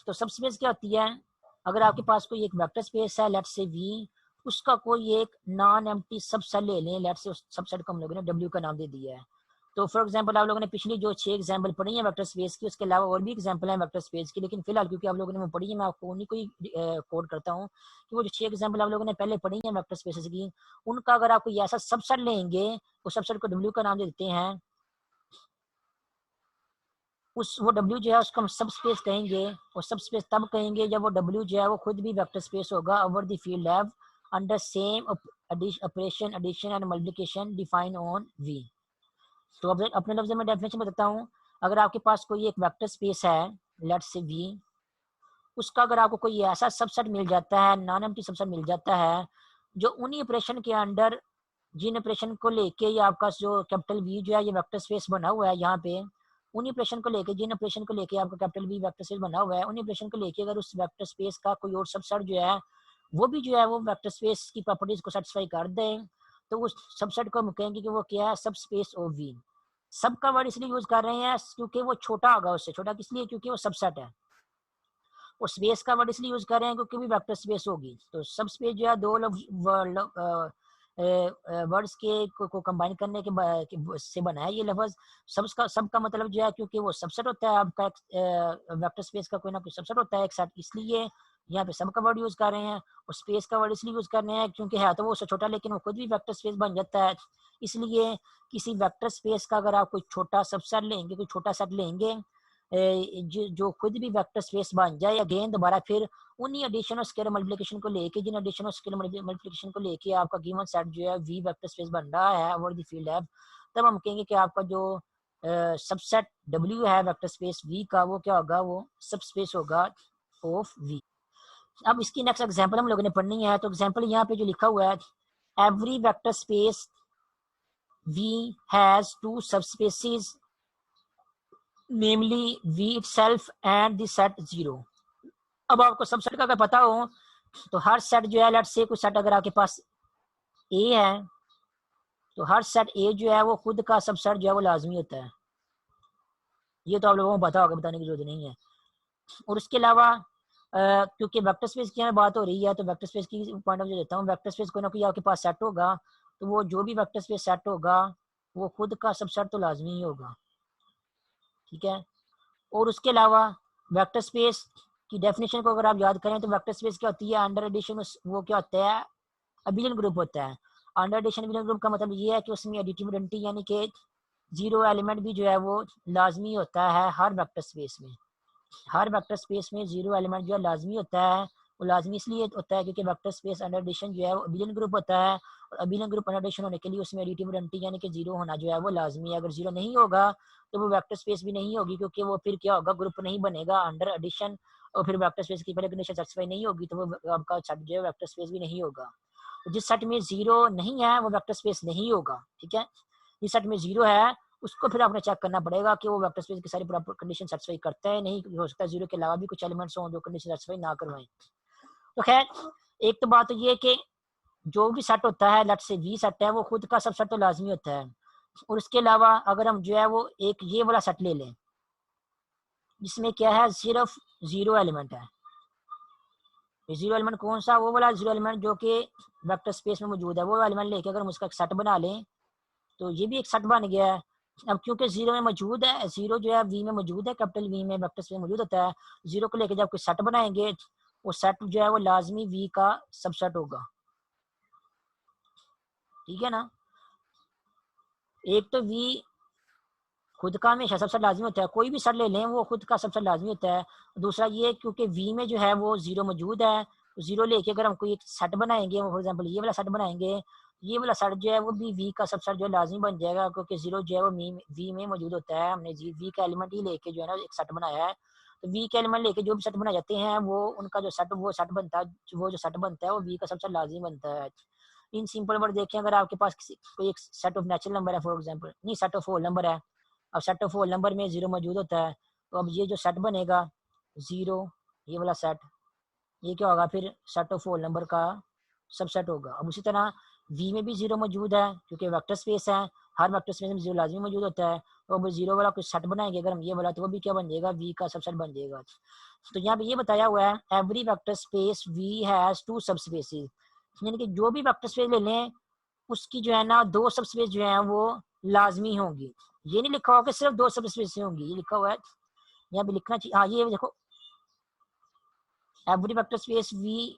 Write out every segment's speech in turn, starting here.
तो सब स्पेस क्या होती है, अगर आपके पास कोई एक वेक्टर स्पेस है लेट्स से वी, उसका कोई एक नॉन एम्प्टी सबसेट ले लें, लेट्स से उस सबसेट को हम लोगों ने डब्ल्यू का नाम दे दिया है। तो फॉर एग्जांपल आप लोगों ने पिछली जो 6 एग्जांपल पढ़ी है वेक्टर स्पेस की, उसके अलावा और भी एग्जांपल हैं वेक्टर स्पेस की, लेकिन फिलहाल क्योंकि आप लोगों ने वो पढ़ी है मैं आपको उन्हीं को ही कोड करता हूँ कि वो जो 6 एग्जांपल आप लोगों ने पहले पढ़ी है वेक्टर स्पेसेस की, उनका अगर आप कोई ऐसा सबसेट लेंगे, उस सबसेट को डब्ल्यू का नाम दे देते हैं, उस वो W जो है उसको हम सब स्पेस कहेंगे, और सब स्पेस तब कहेंगे जब वो W जो है वो खुद भी वेक्टर स्पेस होगा over the field F under same operation addition and multiplication define on V। तो अब अपने लफ्ज में डेफिनेशन बताता हूँ, अगर आपके पास कोई एक वेक्टर स्पेस है लेट्स से V, उसका अगर आपको कोई ऐसा सबसेट मिल जाता है, नॉन एम्प्टी सबसेट मिल जाता है, जो उन्हीं ऑपरेशन के अंडर जिन ऑपरेशन को लेके ये आपका जो कैपिटल वी जो है ये वेक्टर स्पेस बना हुआ है यहाँ पे, उन्हीं ऑपरेशन को लेके जिन ऑपरेशन को लेके आपका कैपिटल वी वेक्टर स्पेस बना हुआ है, उन्हीं ऑपरेशन को लेके अगर उस वेक्टर स्पेस का कोई और सबसेट जो है वो भी जो है वो वेक्टर स्पेस की प्रॉपर्टीज को सेटिस्फाई कर दे, तो उस सबसेट को हम कहेंगे कि वो क्या है, सब स्पेस ऑफ वी। सब का वर्ड इसलिए यूज कर रहे हैं क्योंकि वो छोटा होगा उससे, छोटा किस लिए, क्योंकि वो सबसेट है। और स्पेस का वर्ड इसलिए यूज कर रहे हैं क्योंकि भी वेक्टर स्पेस होगी। तो सब स्पेस जो है दो वर्ड्स को कंबाइन करने के से बना है ये लफ्ज। सबका मतलब जो है क्योंकि वो सबसेट होता है आपका वेक्टर स्पेस का कोई ना कोई सबसेट होता है एक साथ, इसलिए यहाँ पे सब का वर्ड यूज कर रहे हैं। और स्पेस का वर्ड इसलिए यूज कर रहे हैं क्योंकि है तो वो उससे छोटा लेकिन वो खुद भी वेक्टर स्पेस बन जाता है। इसलिए किसी वेक्टर स्पेस का अगर आप कोई छोटा सबसेट लेंगे, कोई छोटा सेट लेंगे जो खुद भी वेक्टर स्पेस बन जाए, अगेन दोबारा फिर उन्हीं एडिशन और स्केलर मल्टीप्लिकेशन को लेके, जिन एडिशन और स्केलर मल्टीप्लिकेशन को लेके आपका गिवन सेट जो है वी वेक्टर स्पेस बन रहा है ओवर द फील्ड है, तब हम कहेंगे कि आपका जो सबसेट डब्ल्यू है वेक्टर स्पेस वी का, वो क्या होगा, वो सब स्पेस होगा ऑफ वी। अब इसकी नेक्स्ट एग्जांपल हम लोगों ने पढ़नी है। तो एग्जांपल यहाँ पे जो लिखा हुआ है, every vector space V has two subspaces namely V itself and the set 0। अब आपको सबसेट का अगर पता हो तो हर सेट जो है, लेट्स से कोई सेट अगर आपके पास A है, तो हर सेट A जो है वो खुद का सबसेट जो है वो लाजमी होता है। ये तो आप लोगों को पता होगा, बताने की जरूरत नहीं है। और उसके अलावा क्योंकि वेक्टर स्पेस की बात हो रही है तो वेक्टर स्पेस की पॉइंट ऑफ व्यू देता हूँ। वेक्टर स्पेस कोई ना कोई आपके पास सेट होगा, तो वो जो भी वेक्टर स्पेस सेट होगा वो खुद का सबसेट तो लाजमी ही होगा, ठीक है। और उसके अलावा वेक्टर स्पेस की डेफिनेशन को अगर आप याद करें तो वेक्टर स्पेस क्या होती है, अंडर एडिशन वो क्या होता है, अबिलियन ग्रुप होता है। अंडर एडिशन अबिलियन ग्रुप का मतलब ये है कि उसमें एडिटिव आइडेंटिटी यानी कि जीरो एलिमेंट भी जो है वो लाजमी होता है हर वेक्टर स्पेस में। हर वेक्टर स्पेस में जीरो एलिमेंट जो है लाजमी होता है। वो लाजमी इसलिए होता है क्योंकि वेक्टर स्पेस अंडर एडिशन जो है वो अबिलियन ग्रुप होता है, और अबिलियन ग्रुप अंडर एडिशन होने के लिए उसमें एडिटिव आइडेंटिटी यानी कि जीरो होना जो है वो लाजमी है। अगर जीरो नहीं होगा तो वो वेक्टर स्पेस भी नहीं होगी, क्योंकि वो फिर क्या होगा, ग्रुप नहीं बनेगा अंडर एडिशन, और फिर वेक्टर स्पेस की पहले कंडीशन सेटिस्फाई नहीं होगी तो वो आपका सेट जो है वेक्टर स्पेस भी नहीं होगा। तो जिस सेट में जीरो नहीं है वो वेक्टर स्पेस नहीं होगा, ठीक है। जिस सेट में जीरो है उसको फिर आपने चेक करना पड़ेगा कि वो वेक्टर स्पेस की सारी प्रॉपर कंडीशन सेटिस्फाई करता है, नहीं हो सकता है जीरो के अलावा भी कुछ एलिमेंट्स हों जो कंडीशन सेटिस्फाई ना करवाएं। तो खैर एक तो बात तो ये कि जो भी सेट होता है, लेट्स से वी सेट है, वो खुद का सबसेट तो लाजमी होता है। और उसके अलावा अगर हम जो है वो एक ये वाला सेट ले लें जिसमें क्या है, सिर्फ जीरो एलिमेंट है। जीरो एलिमेंट कौन सा, वो वाला जीरो एलिमेंट जो कि वेक्टर स्पेस में मौजूद है, वो एलिमेंट लेके अगर हम उसका एक सेट बना लें तो ये भी एक सेट बन गया है। अब क्योंकि जीरो में मौजूद है, जीरो जो है वी में मौजूद है, कैपिटल वी में वेक्टर स्पेस में मौजूद होता है, जीरो को लेके जब कोई सेट बनाएंगे वो सेट जो है वो लाजमी वी का सबसेट होगा, ठीक है ना। एक तो वी खुद का हमेशा सबसे लाजमी होता है, कोई भी सेट ले लें वो खुद का सबसे लाजमी होता है। दूसरा ये क्योंकि वी में जो है वो जीरो मौजूद है, तो जीरो लेके अगर हम कोई एक सेट बनाएंगे, फॉर एग्जांपल ये वाला सेट बनाएंगे, ये वाला सेट जो है वो भी वी का सबसेट जो है लाजमी बन जाएगा, क्योंकि जीरो जो है वो वी में मौजूद होता है। हमने वी का एलिमेंट ही लेके जो है ना एक सेट बनाया है, तो वी के एलिमेंट लेके जो भी सेट बनाए जाते हैं वो उनका जो सेट वो सेट बनता है, वो जो सेट बनता है वो वी का सबसे लाजमी बनता है। इन सिंपल वर्ड देखें, अगर आपके पास कोई एक सेट ऑफ नेचुरल नंबर है, फॉर एग्जांपल नहीं सेट ऑफ होल नंबर है, अब सेट ऑफ होल नंबर में जीरो मौजूद होता है, तो अब ये जो सेट बनेगा जीरो, ये वाला सेट, ये क्या होगा फिर, सेट ऑफ होल नंबर का सबसेट होगा। अब उसी तरह वी में भी जीरो मौजूद है क्योंकि वेक्टर स्पेस है, हर वेक्टर स्पेस में जीरो लाजमी मौजूद होता है। तो वो जीरो वाला कुछ सेट बनाएंगे अगर हम ये वाला, तो वो भी क्या बन जाएगा, वी का सबसेट बन जाएगा। तो यहाँ पे ये बताया हुआ है every vector space V has two subspaces, यानी कि जो भी वेक्टर स्पेस ले लें उसकी जो है ना दो सब स्पेस जो है वो लाजमी होंगी। ये नहीं लिखा हुआ कि सिर्फ दो सब स्पेस होंगी, ये लिखा हुआ है यहाँ पे लिखना चाहिए। हाँ ये देखो every vector space V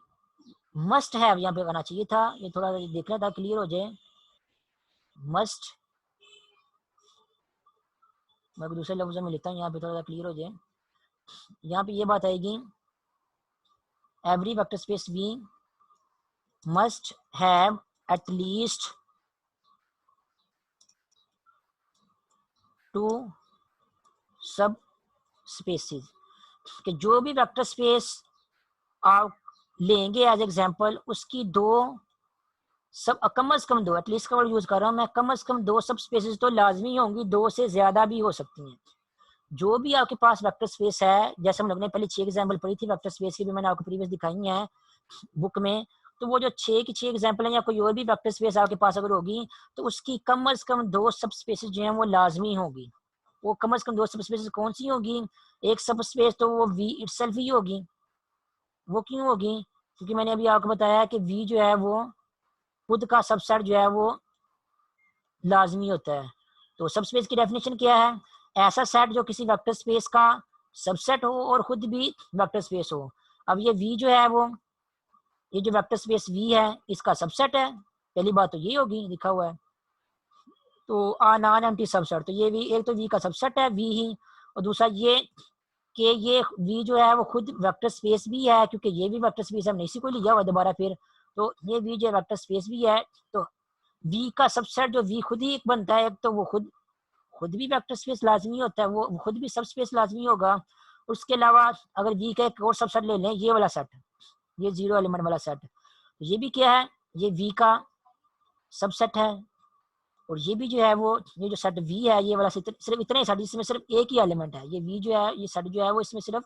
must have, यहाँ पे आना चाहिए था, ये थोड़ा देखना था क्लियर हो जाए। मस्ट, मैं दूसरे लफ्जों में लिखता हूँ यहाँ पे थोड़ा क्लियर हो जाए। यहाँ पे ये बात आएगी every vector space V must have at least two subspaces, कि जो भी वेक्टर स्पेस आप लेंगे एज एग्जांपल उसकी दो सब कम अज कम दो, एटलीस्ट का वर्ड यूज कर रहा हूँ मैं, कम अज कम दो सब स्पेसिस तो लाजमी होंगी, दो से ज्यादा भी हो सकती हैं। जो भी आपके पास वेक्टर स्पेस है, जैसे हम लोगों ने पहले 6 एग्जांपल पढ़ी थी वेक्टर स्पेस की, भी मैंने आपको प्रीवियस दिखाई है बुक में, तो वो जो 6 की 6 एग्जांपल है या कोई और भी वेक्टर स्पेस आपके पास अगर होगी तो उसकी कम अज कम दो सब स्पेसिस जो है वो लाजमी होगी। वो कम अज कम दो सब स्पेसिस कौन सी होगी, एक सब स्पेस तो वो वी इटसेल्फ ही होगी। वो क्यों होगी, क्योंकि मैंने अभी आपको बताया कि वी जो है वो खुद का सबसेट जो है वो लाजमी होता है। तो सब स्पेस की डेफिनेशन क्या है, ऐसा सेट जो किसी वेक्टर स्पेस का सबसेट हो और खुद भी वेक्टर स्पेस हो। अब ये वी जो है वो, ये जो वेक्टर स्पेस वी है इसका सबसेट है, पहली बात तो ये होगी लिखा हुआ है। तो नॉन एम्प्टी सबसेट, तो ये वी एक तो वी का सबसेट है वी ही, और दूसरा ये कि ये वी जो है वो खुद वेक्टर स्पेस भी है, क्योंकि ये भी वेक्टर स्पेस हमने इसी को लिया हुआ दोबारा फिर, तो ये वी जो वेक्टर स्पेस भी है। तो वी का सबसेट जो वी खुद ही एक बनता है, एक तो वो खुद खुद भी वेक्टर स्पेस लाजमी होता है, वो खुद भी सब स्पेस लाजमी होगा। उसके अलावा अगर वी का एक और सबसेट ले लें, ये वाला सेट, ये जीरो एलिमेंट वाला सेट, तो ये भी क्या है, ये वी का सबसेट है। और ये भी जो है वो, ये जो सेट वी है ये वाला सिर्फ इतना ही सेट जिसमें सिर्फ एक ही एलिमेंट है, ये वी जो है ये सेट जो है वो इसमें सिर्फ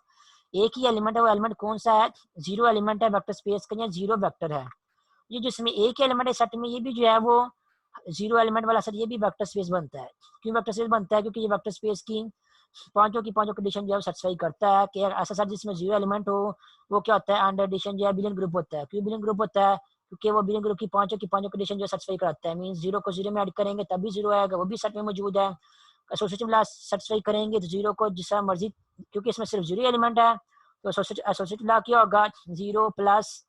एक ही एलिमेंट है। वो एलिमेंट कौन सा है, जीरो एलिमेंट है वेक्टर स्पेस का, या जीरो वेक्टर है। ये जिसमें एक ही एलिमेंट है सेट में, ये भी जो है वो जीरो एलिमेंट वाला सेट, ये भी वेक्टर स्पेस बनता है। क्यों वेक्टर स्पेस बनता है, क्योंकि ये वेक्टर स्पेस की पांचों की पांचों कंडीशन जो है सेटिस्फाई करता है कि ऐसा सेट जिसमें जीरो एलिमेंट हो वो क्या होता है, अंडर एडिशन जो है बिलियन ग्रुप होता है। क्यों बिलियन ग्रुप होता है, क्योंकि वो बिलियन ग्रुप की पांचों कंडीशन जो सेटिस्फाई कराता है। मीन जीरो को जीरो में ऐड करेंगे तभी जीरो आएगा, वो भी सेट में मौजूद है। एसोसिएटिव लॉ सेटिस्फाई करेंगे तो जीरो को जिस मर्जी, क्योंकि इसमें सिर्फ जीरो एलिमेंट है, तो एसोसिएटिव लॉ क्या होगा, zero plus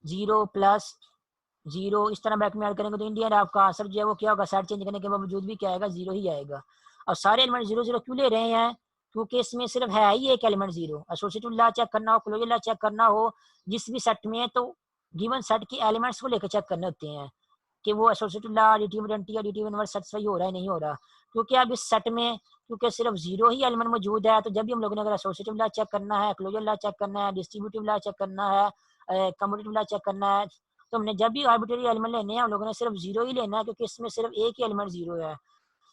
zero plus zero, इस तरह बैक में ऐड करेंगे तो इंडियन आपका आंसर जो है वो क्या होगा, सेट चेंज करने के बावजूद भी क्या आएगा, जीरो ही आएगा। और सारे एलिमेंट जीरो जीरो क्यों ले रहे हैं, क्योंकि इसमें सिर्फ है ही एक element zero. Associative law check करना हो, क्लोजर लॉ चेक करना हो जिस भी सेट में, तो गिवन सेट के एलिमेंट्स को लेकर चेक करने होते हैं कि वो associative law additive identity additive inverse satisfy हो रहा है नहीं हो रहा। क्योंकि अब इस सेट में क्योंकि सिर्फ जीरो ही एलिमेंट मौजूद है, तो जब भी हम लोगों ने अगर एसोसिएटिव लॉ चेक करना है, क्लोजर लॉ चेक करना है, डिस्ट्रीब्यूटिव लॉ चेक करना है, कम्यूटेटिव लॉ चेक करना है, तो हमने जब भी आर्बिट्रेरी एलिमेंट लेने हैं हम लोगों ने सिर्फ जीरो ही लेना है, क्योंकि इसमें सिर्फ एक ही एलिमेंट जीरो है।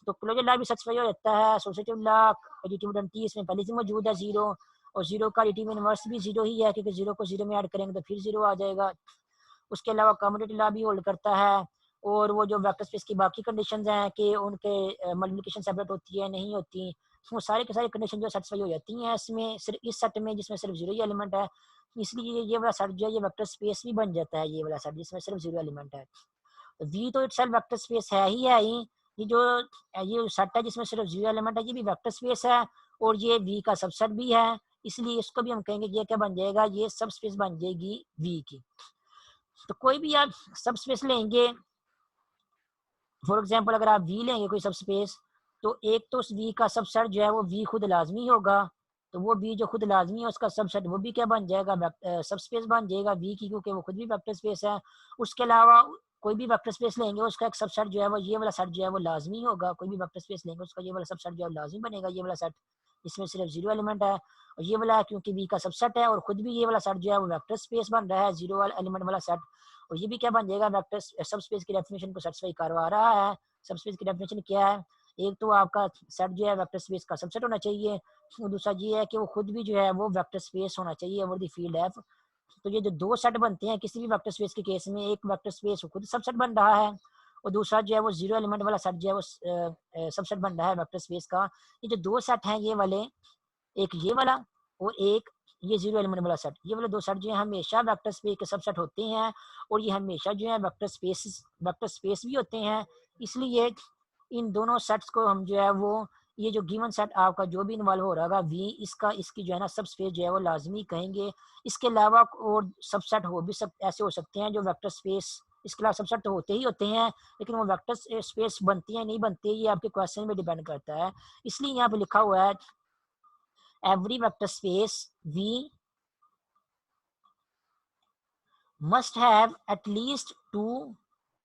तो क्लोजर लॉ भी सेटिस्फाई हो जाता है, एसोसिएटिव लॉ एडिटिव आइडेंटिटी इसमें पहले से मौजूद है जीरो, और जीरो का एडिटिव इनवर्स भी जीरो ही है, क्योंकि जीरो को जीरो में ऐड करेंगे तो फिर जीरो आ जाएगा। उसके अलावा कम्यूटेटिव लॉ भी होल्ड करता है। और वो जो वेक्टर स्पेस की बाकी कंडीशंस हैं कि उनके मल्टीप्लिकेशन सेपरेट होती है नहीं होती, वो सारे के सारे कंडीशन जो सेटिस्फाई हो जाती हैं इसमें, सिर्फ इस सेट में जिसमें सिर्फ जीरो ही एलिमेंट है। इसलिए ये वाला सेट जो है ये वेक्टर स्पेस भी बन जाता है, ये वाला सेट जिसमें सिर्फ जीरो एलिमेंट है। वी तो इटसेल्फ वेक्टर स्पेस है ही। ये सेट है जिसमें सिर्फ जीरो एलिमेंट है, ये भी वेक्टर स्पेस है, और ये वी का सबसेट भी है, इसलिए इसको भी हम कहेंगे ये क्या बन जाएगा, ये सब स्पेस बन जाएगी वी की। तो कोई भी आप सब स्पेस लेंगे, फॉर एग्जाम्पल अगर आप वी लेंगे कोई सब स्पेस, तो एक तो उस वी का सबसेट जो है वो वी खुद लाजमी होगा, तो वो वी जो खुद लाजमी है उसका सबसेट वो भी क्या बन जाएगा, सब स्पेस बन जाएगा वी की, क्योंकि वो खुद भी वेक्टर स्पेस है। उसके अलावा कोई भी वेक्टर स्पेस लेंगे उसका एक सबसेट जो है वो ये वाला सेट जो है वो लाजमी होगा। कोई भी वेक्टर स्पेस लेंगे उसका ये वाला सबसेट जो है लाजमी बनेगा, ये वाला सेट इसमें सिर्फ जीरो एलिमेंट है, और ये वाला क्योंकि वी का सबसेट है और खुद भी ये वाला सेट जो है वो वेक्टर स्पेस बन रहा है, जीरो वाला एलिमेंट वाला सेट। और ये भी क्या बन जाएगा, वेक्टर सब स्पेस की डेफिनेशन को सेटिस्फाई करवा रहा है। सब स्पेस की डेफिनेशन क्या है, एक तो आपका सेट जो है वेक्टर स्पेस का सबसेट होना चाहिए, और दूसरा ये है कि वो खुद भी जो है वो वेक्टर स्पेस होना चाहिए ओवर द फील्ड एफ। तो ये जो दो सेट बनते हैं किसी भी वेक्टर स्पेस के केस में, एक वेक्टर स्पेस खुद सबसेट बन रहा है और दूसरा जो है वो जीरो एलिमेंट वाला सेट जो है वो सबसेट बन रहा है वेक्टर स्पेस का। ये जो दो सेट हैं ये वाले, एक ये वाला और एक ये जीरो एलिमेंट वाला सेट, ये वाले दो सेट जो है हमेशा वेक्टर स्पेस के सबसेट होते हैं और ये हमेशा जो है वेक्टर स्पेस भी होते हैं। इसलिए इन दोनों सेट्स को हम जो है वो, ये जो गिवन सेट आपका जो भी इन्वॉल्व हो रहा है वी, इसका इसकी जो है ना सब स्पेस जो है वो लाजमी कहेंगे। इसके अलावा और सबसेट हो भी ऐसे हो सकते हैं जो वेक्टर स्पेस, इसके अलावा सबसेट तो होते ही होते हैं, लेकिन वो वेक्टर स्पेस बनती है नहीं बनती है ये आपके क्वेश्चन में डिपेंड करता है। इसलिए यहाँ पे लिखा हुआ है every vector space V must have at least two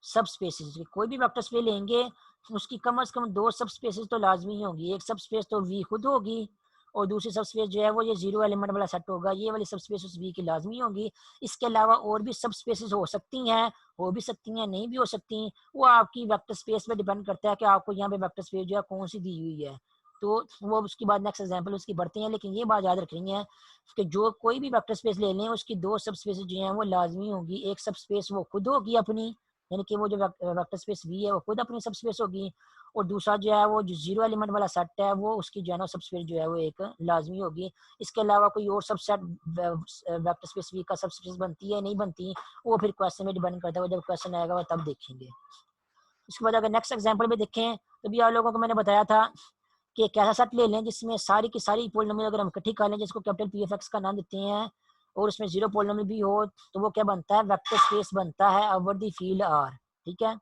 subspaces. कोई भी वेक्टर स्पेस लेंगे उसकी कम से कम दो सब स्पेसिस तो लाजमी होगी। एक सब स्पेस तो वी खुद होगी और दूसरी सब स्पेस जो है वो ये जीरो एलिमेंट वाला सेट होगा, ये वाली सब स्पेस उस वी की लाजमी होगी। इसके अलावा और भी सब स्पेसिस हो सकती हैं, हो भी सकती हैं, नहीं भी हो सकती, वो आपकी वेक्टर स्पेस पे डिपेंड करता है कि आपको यहाँ पे वेक्टर स्पेस जो है कौन सी दी हुई है। तो वो उसके बाद नेक्स्ट एग्जांपल उसकी बढ़ते हैं, लेकिन ये बात याद रखनी है कि जो कोई भी वेक्टर स्पेस ले लें उसकी दो सब स्पेस जो हैं वो लाजमी होगी। एक सब स्पेस वो खुद होगी अपनी, यानी कि वो जो वेक्टर स्पेस वी है वो खुद अपनी सब स्पेस होगी, और दूसरा जो है वो जो जीरो एलिमेंट वाला सेट है वो उसकी जो है ना सब स्पेस जो है वो एक लाजमी होगी। इसके अलावा कोई और सबसेट वेक्टर स्पेस वी का सब स्पेस बनती है नहीं बनती, वो फिर क्वेश्चन में डिपेंड करता है, जब क्वेश्चन आएगा वो तब देखेंगे। उसके बाद अगर नेक्स्ट एग्जाम्पल में देखें तो भी आप लोगों को मैंने बताया था कि एक ऐसा सेट ले लें जिसमें सारी की सारी पॉलिनोमियल अगर हम इकट्ठी कर लें जिसको कैपिटल पी एफ एक्स का नाम देते हैं और उसमें जीरो पॉलिनोमियल भी हो, तो वो क्या बनता है, वेक्टर स्पेस बनता है ओवर द फील्ड आर। ठीक है,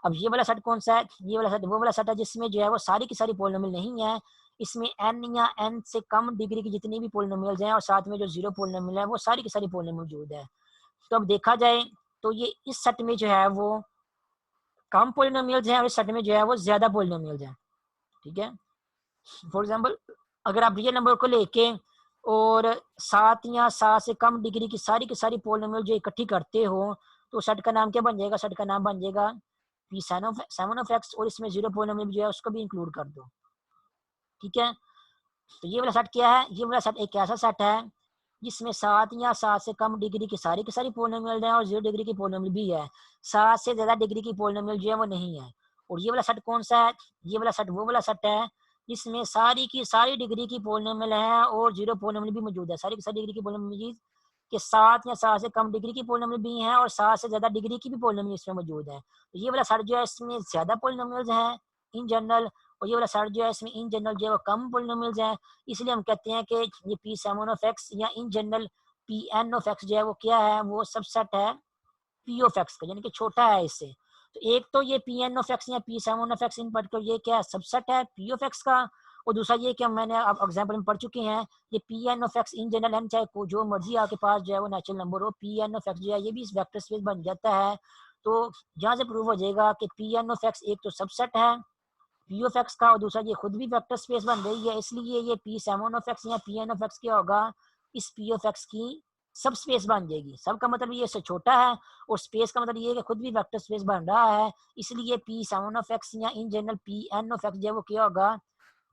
अब ये वाला सेट कौन सा है, ये वाला सेट वो वाला सेट है जिसमें जो है वो सारी की सारी पॉलिनोमियल नहीं है, इसमें एन या एन से कम डिग्री की जितनी भी पॉलिनोमियल्स हैं और साथ में जो जीरो पॉलिनोमियल है वो सारी की सारी पॉलिनोमियल मौजूद है। तो अब देखा जाए तो ये इस सेट में जो है वो कम पॉलिनोमियल्स हैं और इस सेट में जो है वो ज्यादा पॉलिनोमियल्स हैं। ठीक है, फॉर एग्जाम्पल अगर आप रियल नंबर को लेके और 7 या 7 से कम डिग्री की सारी पॉलिनोमियल जो इकट्ठी करते हो तो सेट का नाम क्या बन जाएगा, सेट का नाम बन जाएगा पी सेवन ऑफ एक्स, और इसमें जीरो पॉलिनोमियल जो है उसको भी इंक्लूड कर दो। ठीक है, तो ये वाला सेट क्या है, ये वाला सेट एक ऐसा सेट है जिसमें 7 या 7 से कम डिग्री की सारी पॉलिनोमियल है और 0 डिग्री की पॉलिनोमियल भी है, 7 से ज्यादा डिग्री की पॉलिनोमियल जो है वो नहीं है। और ये वाला सेट कौन सा है, ये वाला सेट वो वाला सेट है जिसमें सारी की सारी डिग्री की पॉलिनोमियल है और जीरो पॉलिनोमियल भी मौजूद है। सारी की सारी डिग्री की पॉलिनोमियल के 7 या 7 से कम डिग्री की पॉलिनोमियल भी हैं और 7 से ज्यादा डिग्री की भी पॉलिनोमियल इसमें मौजूद है। तो ये वाला सेट जो है इसमें ज्यादा पॉलिनोमियल्स हैं इन जनरल, और ये वाला सेट जो है इसमें इन जनरल जो है वो कम पॉलिनोमियल्स हैं। इसलिए हम कहते हैं कि ये पी सेवन ऑफ एक्स या in general P N of X जो है वो क्या है, वो सबसेट है पी ऑफ एक्स का, यानी कि छोटा है इससे। तो एक तो ये पी एन ऑफ एक्स या P seven of X in particular ये क्या है, सबसेट है पी ऑफ एक्स का, और दूसरा ये कि मैंने अब एग्जांपल में पढ़ चुके हैं ये P N of X in general N, चाहे को जो मर्जी आपके पास जो है वो नेचुरल नंबर हो, पी एन ऑफ एक्स जो है ये भी इस वेक्टर स्पेस बन जाता है। तो यहाँ से प्रूव हो जाएगा कि पी एन ऑफ एक्स एक तो सबसेट है पी ऑफ एक्स का और दूसरा ये खुद भी वेक्टर स्पेस बन रही है, इसलिए ये पी सेवन ऑफ एक्स या पी एन ऑफ एक्स क्या होगा, इस पी ऑफ एक्स की सब स्पेस बन जाएगी। सब का मतलब ये इससे छोटा है और स्पेस का मतलब ये है कि खुद भी वेक्टर स्पेस बन रहा है, इसलिए पी सेवन ऑफ एक्स या in general P N of X जो है वो क्या होगा,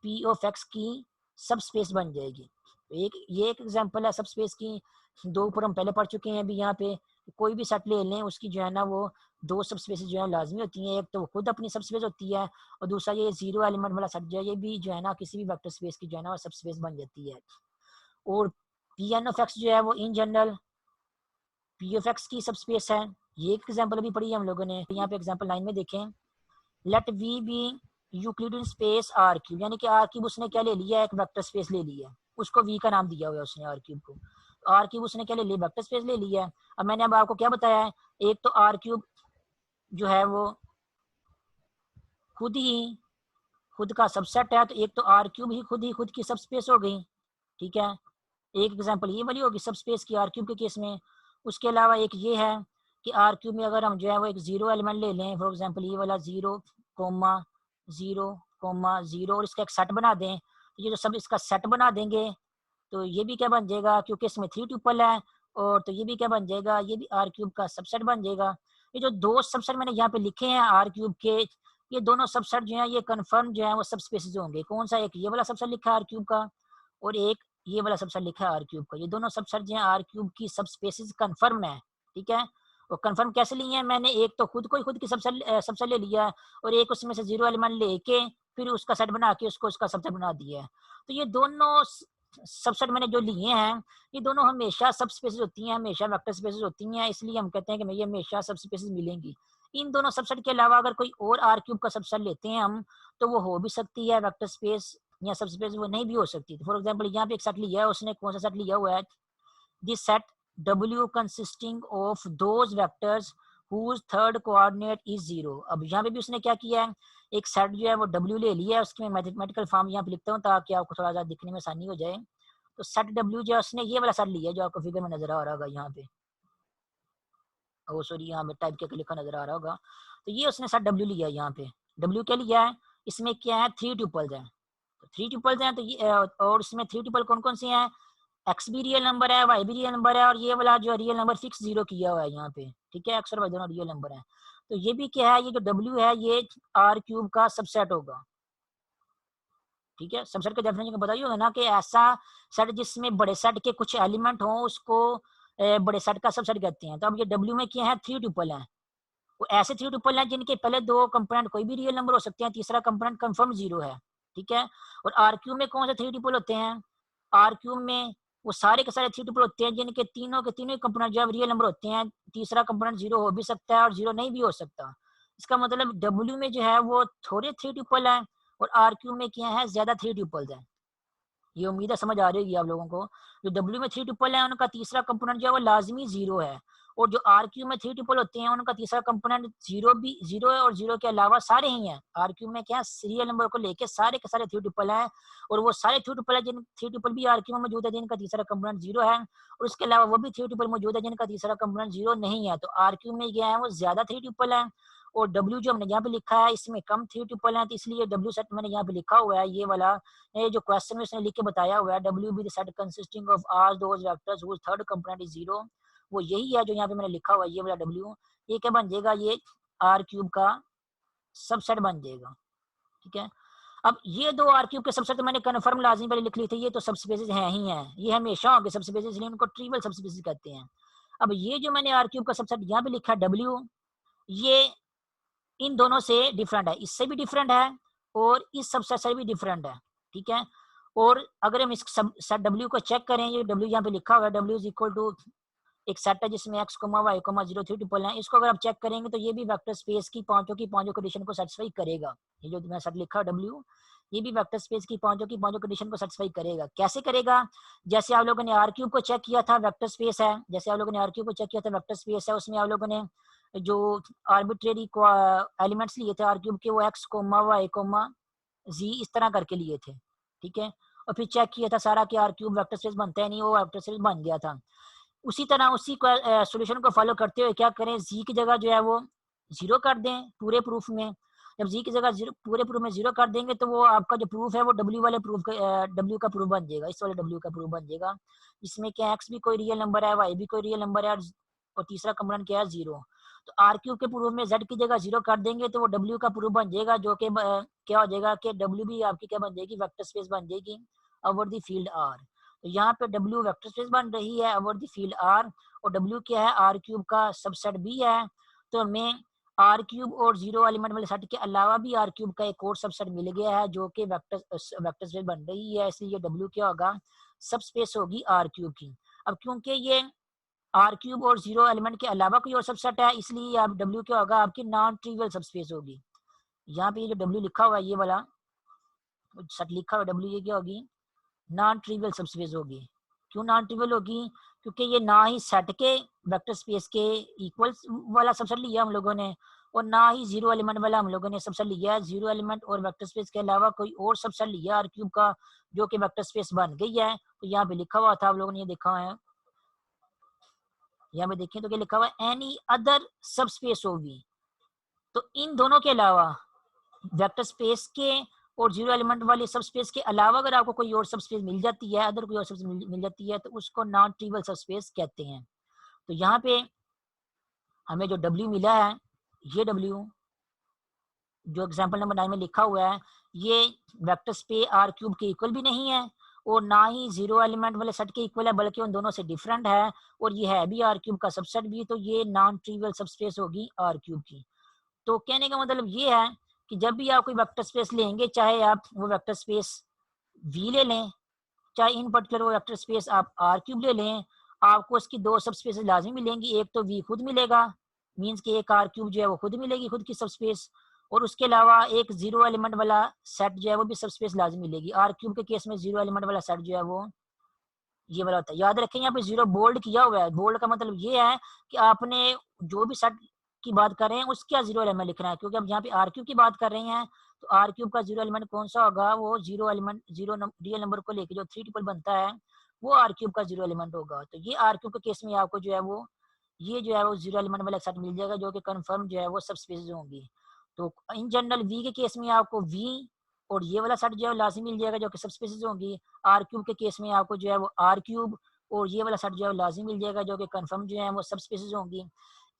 पी ऑफ एक्स की सब स्पेस बन जाएगी। ये एक एग्जांपल है सब स्पेस की। दो ऊपर हम पहले पढ़ चुके हैं। अभी यहाँ पे कोई भी सेट ले लें उसकी जो है ना वो दो सब स्पेसेस जो है लाजमी होती हैं, एक तो वो खुद अपनी सब स्पेस होती है और दूसरा ये जीरो एलिमेंट वाला सेट जो है ये भी जो है ना किसी भी वेक्टर स्पेस की जो है ना सब स्पेस बन जाती है। और पी एन ऑफ एक्स जो है वो इन जनरल पी ऑफ एक्स की सब स्पेस है। ये एक एग्जांपल अभी पढ़ी है हम लोगों ने। यहाँ पे एग्जांपल 9 में देखें, let V be Euclidean space R cube, यानी कि आर क्यूब उसने क्या ले लिया, एक वेक्टर स्पेस ले लिया, उसको वी का नाम दिया हुआ है उसने आर क्यूब को। आर क्यूब उसने क्या ले लिया, वेक्टर स्पेस ले लिया। अब मैंने अब आपको क्या बताया है, एक तो आर क्यूब जो है वो खुद का सबसेट है, तो एक तो आर क्यूब ही खुद की सब स्पेस हो गई। ठीक है, एक एग्जांपल ये वाली होगी सब स्पेस की आर क्यूब के केस में। उसके अलावा एक ये है कि आर क्यूब में अगर हम जो है वो एक जीरो एलिमेंट ले लें, फॉर एग्जांपल ये वाला 0,0,0 और इसका एक सेट बना दें, तो ये जो सब इसका सेट बना देंगे तो ये भी क्या बन जाएगा, क्योंकि इसमें 3 ट्यूपल है, और तो ये भी क्या बन जाएगा, ये भी आर क्यूब का सबसेट बन जाएगा। ये जो दो सबसेट मैंने यहाँ पे लिखे हैं आर क्यूब के, ये दोनों सबसेट जो है ये कंफर्म जो है वो सब स्पेसिस होंगे। कौन सा, एक ये वाला सबसेट लिखा है आर क्यूब का और एक ये वाला सबसेट लिखा है आर क्यूब का, ये दोनों सबसेट जो है आर क्यूब की सब स्पेसिस कंफर्म है। ठीक है, और कंफर्म कैसे लिए हैं मैंने, एक तो खुद की सबसेट ले लिया और एक उसमें से जीरो एलिमेंट लेके फिर उसका सेट बना के उसको उसका सबसेट बना दिया है। तो ये दोनों सबसेट मैंने जो लिए हैं ये दोनों हमेशा सब स्पेसेस होती हैं, हमेशा वेक्टर स्पेसेस होती हैं, इसलिए हम कहते हैं कि ये हमेशा सब स्पेसेस मिलेंगी। इन दोनों सबसेट के अलावा अगर कोई और आर क्यूब का सबसेट लेते हैं हम तो वो हो भी सकती है वेक्टर स्पेस या सब स्पेस, वो नहीं भी हो सकती। फॉर एग्जाम्पल यहाँ पे एक सेट लिया है, उसने कौन सा सेट लिया हुआ है, this set W consisting of those vectors whose third coordinate is 0। अब यहाँ पे भी उसने क्या किया है, एक सेट जो है वो W ले लिया है, उसकी मैं मैथमेटिकल फॉर्म यहाँ पे लिखता हूँ ताकि आपको थोड़ा सा दिखने में आसानी हो जाए। तो सेट W जो है उसने ये वाला सेट लिया है जो आपको फिगर में नजर आ रहा होगा यहाँ पे, ओ सॉरी यहाँ पे टाइप करके लिखा नजर आ रहा होगा। तो ये उसने सेट W लिया है, यहाँ पे W क्या लिया है, इसमें क्या है 3 ट्यूपल्स हैं, तो 3 ट्यूपल्स हैं तो ये और इसमें 3 ट्यूपल कौन कौन से हैं, एक्स भी रियल नंबर है, वाई भी रियल नंबर है, और ये वाला जो रियल नंबर फिक्स जीरो किया हुआ है यहाँ पे, ठीक है, एक्स और वाई दोनों रियल नंबर है। तो ये भी क्या है, ये जो डब्ल्यू है ये आर क्यूब का सबसेट होगा, ठीक है। सबसेट का डेफिनेशन बताइए होगा ना कि ऐसा सेट जिसमें बड़े सेट के कुछ एलिमेंट हो उसको बड़े सेट का सबसेट कहते हैं। तो अब ये डब्ल्यू में क्या है, 3 ट्यूपल है, वो ऐसे 3 ट्यूपल हैं जिनके पहले 2 कंपोनेंट कोई भी रियल नंबर हो सकते हैं, तीसरा कंपोनेंट कंफर्म जीरो है, ठीक है। और आर क्यूब में कौन से 3 ट्यूपल होते हैं, आर क्यूब में वो सारे के सारे 3 ट्यूपल होते हैं जिनके तीनों के तीनों कंपोनेंट जो है रियल नंबर होते हैं, तीसरा कंपोनेंट जीरो हो भी सकता है और जीरो नहीं भी हो सकता। इसका मतलब डब्ल्यू में जो है वो थोड़े 3 ट्यूपल है और आर क्यूब में क्या है ज्यादा 3 ट्यूपल्स है। ये उम्मीद है समझ आ रही होगी आप लोगों को। जो डब्ल्यू में 3 ट्यूपल है उनका तीसरा कंपोनेंट जो है वो लाजमी जीरो है, और जो आर क्यू में 3 ट्यूपल होते हैं उनका तीसरा कंपोनेंट जीरो भी जीरो है, और जीरो के अलावा सारे ही हैं। आर क्यू में क्या सीरियल नंबर को लेके सारे के सारे 3 ट्यूपल हैं, और वो सारे 3 ट्यूपल है जिन 3 ट्यूपल भी आर क्यू में मौजूद है जिनका तीसरा कंपोनेंट जीरो है, और उसके अलावा वो भी 3 ट्यूपल मौजूद है जिनका तीसरा कंपोनेंट जीरो नहीं है। तो आर क्यू में क्या है वो ज्यादा 3 ट्यूपल है, और डब्ल्यू जो हमने यहाँ पे लिखा है इसमें कम 3 ट्यूपल है, तो इसलिए डब्ल्यू सेट मैंने यहाँ पे लिखा हुआ है ये वाला, ये जो क्वेश्चन में उसने लिख के बताया हुआ है, W be the set consisting of R those vectors whose third component is zero, वो यही है जो यहाँ पे मैंने लिखा हुआ है ये वाला डब्ल्यू। ये क्या बन जाएगा, ये आर क्यूब का सबसेट बन जाएगा, ठीक है। अब ये दो आर क्यूब के सबसेट तो मैंने कन्फर्म लाजमी पहले लिख ली थी, ये तो सबस्पेसेस हैं ही हैं, ये हमेशा होंगे सबस्पेसेस, इसलिए उनको ट्रिवियल सबस्पेसेस कहते हैं। अब ये जो मैंने आर क्यूब का सबसेट यहाँ पे लिखा है डब्ल्यू, ये इन दोनों से डिफरेंट है, इससे भी डिफरेंट है और इस सबसेट से भी डिफरेंट है, ठीक है। और अगर हम इस सेट डब्ल्यू को चेक करें, ये डब्ल्यू यहाँ पे लिखा हुआ है, डब्ल्यू इज इक्वल टू एक सेट है जिसमें X comma Y comma 0 3 triple है, इसको अगर आप चेक करेंगे तो ये भी वेक्टर स्पेस की पांचों कंडीशन को सेटिस्फाई करेगा। ये जो मैं सेट लिखा है डब्ल्यू, ये भी वेक्टर स्पेस की पांचों कंडीशन को सेटिस्फाई करेगा। कैसे करेगा, जैसे आप लोगों ने आर क्यूब को चेक किया था वेक्टर स्पेस है, जैसे आप लोगों ने आर क्यूब को चेक किया था वेक्टर स्पेस है, उसमें आप लोगों ने जो आर्बिट्रेरी एलिमेंट्स लिए थे आर क्यूब के, वो एक्स कोमा वाई कोमा जी इस तरह करके लिए थे, ठीक है। और फिर चेक किया था सारा कि आर क्यूब वेक्टर स्पेस बनता है नहीं, वो वेक्टर स्पेस बन गया था। उसी तरह उसी सॉल्यूशन को फॉलो करते हुए क्या करें, जी की जगह जो है वो जीरो कर दें पूरे प्रूफ में। जब जी की जगह जीरो पूरे प्रूफ में जीरो कर देंगे तो वो आपका जो प्रूफ है वो डब्ल्यू वाले प्रूफ का डब्ल्यू का प्रूफ बन जाएगा, इस वाले डब्ल्यू का प्रूफ बन जाएगा, जिसमें क्या एक्स भी कोई रियल नंबर है, वाई भी कोई रियल नंबर है, और तीसरा कंपोनेंट क्या है जीरो। तो आर क्यूब के प्रूफ में जेड की जगह जीरो कर देंगे तो वो डब्ल्यू का प्रूफ बन जाएगा, जो कि क्या हो जाएगा कि डब्ल्यू भी आपकी क्या बन जाएगी, वेक्टर स्पेस बन जाएगी ओवर द फील्ड आर। तो यहाँ पे डब्ल्यू वेक्टर स्पेस बन रही है ओवर द फील्ड आर, और डब्ल्यू क्या है आर क्यूब का सबसेट भी है। तो हमें आर क्यूब और जीरो एलिमेंट वाले सेट के अलावा भी आर क्यूब का एक और सबसेट मिल गया है जो कि वेक्टर स्पेस बन रही है, इसलिए डब्ल्यू क्या होगा, सब स्पेस होगी आर क्यूब की। अब क्योंकि ये आर क्यूब और जीरो एलिमेंट के अलावा कोई और सबसेट है, इसलिए आप डब्ल्यू क्या होगा, आपकी नॉन ट्रिवियल सबस्पेस होगी। यहाँ पे ये जो डब्ल्यू लिखा हुआ है ये वाला सेट लिखा हुआ डब्ल्यू, ये क्या होगी, नॉन ट्रिवियल सबस्पेस होगी। क्यों नॉन ट्रिवियल होगी, क्योंकि ये ना ही सेट के वेक्टर स्पेस के इक्वल वाला सबसेट लिया हम लोगों ने, और ना ही जीरो एलिमेंट वाला हम लोगों ने सबसेट लिया है। जीरो एलिमेंट और वेक्टर स्पेस के अलावा कोई और सबसेट लिया आर क्यूब का जो कि वेक्टर स्पेस बन गई है। तो यहाँ पे लिखा हुआ था, आप लोगों ने ये देखा है, यहाँ पे देखें तो क्या लिखा हुआ है, एनी अदर सबस्पेस होगी। तो इन दोनों के अलावा वेक्टर स्पेस के और जीरो एलिमेंट वाली सब स्पेस के अलावा अगर आपको कोई और सब स्पेस मिल जाती है, अदर कोई और सब मिल जाती है, तो उसको नॉन ट्रिवियल सब स्पेस कहते हैं। तो यहाँ पे हमें जो डब्ल्यू मिला है, ये डब्ल्यू जो एग्जाम्पल नंबर 9 में लिखा हुआ है, ये वेक्टर स्पेस आर क्यूब के इक्वल भी नहीं है और ना ही जीरो एलिमेंट वाले सेट के इक्वल है, बल्कि उन दोनों से डिफरेंट है, और ये है भी आर क्यूब का सबसेट भी, तो ये नॉन ट्रिवियल सबस्पेस होगी आर क्यूब की। तो कहने का मतलब ये है कि जब भी आप कोई वेक्टर स्पेस लेंगे, चाहे आप वो वेक्टर स्पेस वी ले लें, चाहे इन पर्टिकुलर वो वेक्टर स्पेस आप आर क्यूब ले लें, आपको उसकी दो सब स्पेस लाजमी मिलेंगी। एक तो वी खुद मिलेगा, मीन्स कि एक आर क्यूब जो है वो खुद मिलेगी, खुद की सब स्पेस, और उसके अलावा एक जीरो एलिमेंट वाला सेट जो है वो भी सब स्पेस लाजमी मिलेगी। आर क्यूब के केस में जीरो एलिमेंट वाला सेट जो है वो ये वाला होता है। याद रखें यहाँ पे जीरो बोल्ड किया हुआ है, बोल्ड का मतलब ये है कि आपने जो भी सेट की बात कर रहे हैं उसका जीरो एलिमेंट लिखना है, क्योंकि अब यहाँ पे आर क्यूब की बात कर रहे हैं, तो आर क्यूब का जीरो एलिमेंट कौन सा होगा, वो zero element zero real number को लेके जो थ्री ट्रिपल बनता है वो आर क्यूब का जीरो एलिमेंट होगा। तो ये आर क्यूब के केस में आपको जो है वो ये जो है वो जीरो एलिमेंट वाला एक सेट मिल जाएगा, जो कि कन्फर्म जो है वो सब स्पेसेस होंगी। तो इन जनरल वी के केस में आपको वी और ये वाला सेट जो है लाजमी मिल जाएगा, जो कि सब स्पेसेस होंगी। आर क्यूब के केस में आपको जो है वो आर क्यूब और ये वाला सेट जो है लाजमी मिल जाएगा, जो कि कंफर्म जो है वो सब स्पेसेस होंगी।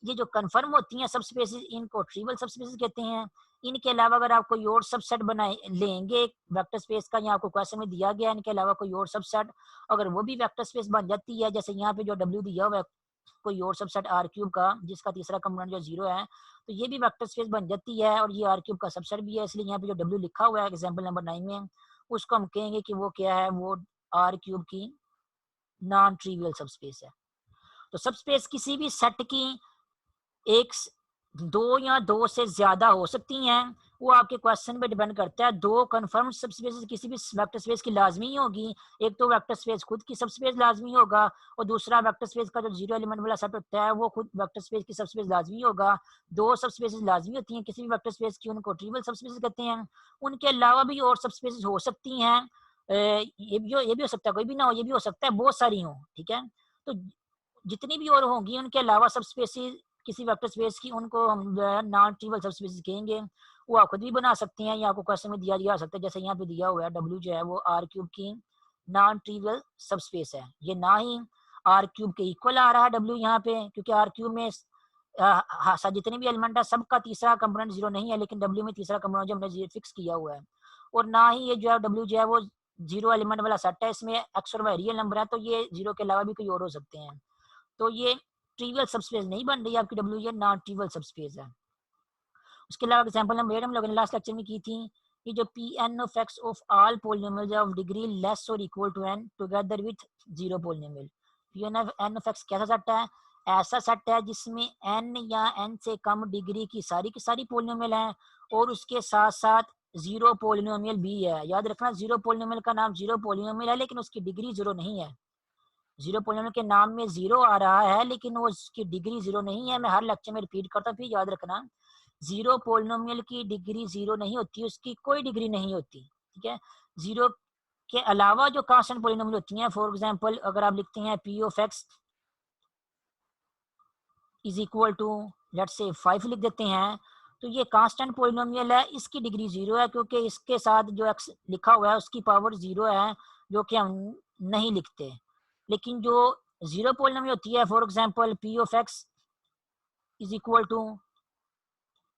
ये जो कंफर्म होती हैं सब स्पेसेस, इनको ट्रिवियल सब स्पेसेस कहते हैं। इनके अलावा अगर आप कोई और सबसेट बनाए लेंगे वेक्टर स्पेस का, यहाँ आपको क्वेश्चन में दिया गया है, इनके अलावा कोई और सबसेट अगर वो भी वेक्टर स्पेस बन जाती है, जैसे यहाँ पे जो डब्ल्यू दिया हुआ है कोई और सबसेट आर क्यूब का जिसका तीसरा कंपोनेंट जो जीरो है, तो ये भी वेक्टर स्पेस बन जाती है, और ये आर क्यूब का सबसेट भी है। इसलिए यहाँ पे जो डब्ल्यू लिखा हुआ है एग्जाम्पल नंबर 9 में, उसको हम कहेंगे कि वो क्या है, वो आर क्यूब की नॉन ट्रिवियल सबस्पेस है। तो सबस्पेस किसी भी सेट की एक दो या दो से ज्यादा हो सकती हैं, वो आपके क्वेश्चन पे डिपेंड करता है। दो कंफर्म सबस्पेस किसी भी वेक्टर स्पेस की लाजमी होगी, एक तो वेक्टर स्पेस खुद की सबस्पेस लाजमी होगा, और दूसरा वेक्टर स्पेस का जो जीरो एलिमेंट वाला सेट होता है वो खुद वेक्टर स्पेस की सबस्पेस लाजमी होगा। दो सबस्पेसेस लाजमी होती हैं किसी भी वेक्टर स्पेस की, उनको ट्रिवियल सबस्पेसेस कहते हैं। उनके अलावा भी और सबस्पेसेस हो सकती हैं, ये भी हो सकता है, कोई भी ना हो, ये भी हो सकता है बहुत सारी हो, ठीक है। तो जितनी भी और होंगी उनके अलावा सब स्पेसिस किसी वेक्टर स्पेस की, उनको हम नॉन ट्रिवियल सब स्पेसिस कहेंगे। वो आप खुद भी बना सकते हैं या आपको क्वेश्चन में दिया जा सकता है, जैसे यहाँ पे दिया हुआ है डब्ल्यू जो है वो आर क्यूब की नॉन ट्रिवियल सब स्पेस है। ये ना ही आर क्यूब के इक्वल आ रहा है डब्ल्यू यहाँ पे, क्योंकि आर क्यूब में जितने भी एलिमेंट है सबका तीसरा कंपोनेंट जीरो नहीं है, लेकिन डब्ल्यू में तीसरा कंपोनेंट जो हमने जीरो फिक्स किया हुआ है। और ना ही ये जो है डब्ल्यू जो है वो जीरो एलिमेंट वाला सेट है, इसमें एक्स और वाई रियल नंबर है, तो ये जीरो के अलावा भी कोई और हो सकते हैं। तो ये ट्रिवियल सबस्पेस नहीं बन रही आपकी डब्ल्यू, ये नॉन ट्रिवियल सबस्पेस है। उसके अलावा एग्जांपल नंबर 8 हम लोगों ने लास्ट लेक्चर में की थी, कि जो P N of X of all polynomials of degree less और equal to N together with zero polynomial. P N of X कैसा सेट है, ऐसा सेट है जिसमें एन या एन से कम डिग्री की सारी पॉलिनोमियल हैं, और उसके साथ साथ जीरो पॉलिनोमियल भी है। याद रखना जीरो पॉलिनोमियल का नाम जीरो पॉलिनोमियल है, लेकिन उसकी डिग्री जीरो नहीं है। जीरो पॉलिनोमियल के नाम में जीरो आ रहा है, लेकिन वो उसकी डिग्री जीरो नहीं है। मैं हर लेक्चर में रिपीट करता हूँ, फिर याद रखना, जीरो पॉलिनोमियल की डिग्री जीरो नहीं होती, उसकी कोई डिग्री नहीं होती, ठीक है। जीरो के अलावा जो कांस्टेंट पॉलिनोमियल होती हैं, फॉर एग्जांपल अगर आप लिखते हैं P of X is equal to let's say 5 लिख देते हैं, तो ये कांस्टेंट पॉलिनोमियल है, इसकी डिग्री जीरो है, क्योंकि इसके साथ जो एक्स लिखा हुआ है उसकी पावर जीरो है, जो कि हम नहीं लिखते। लेकिन जो जीरो पॉलिनोमियल होती है, for example P of X is equal to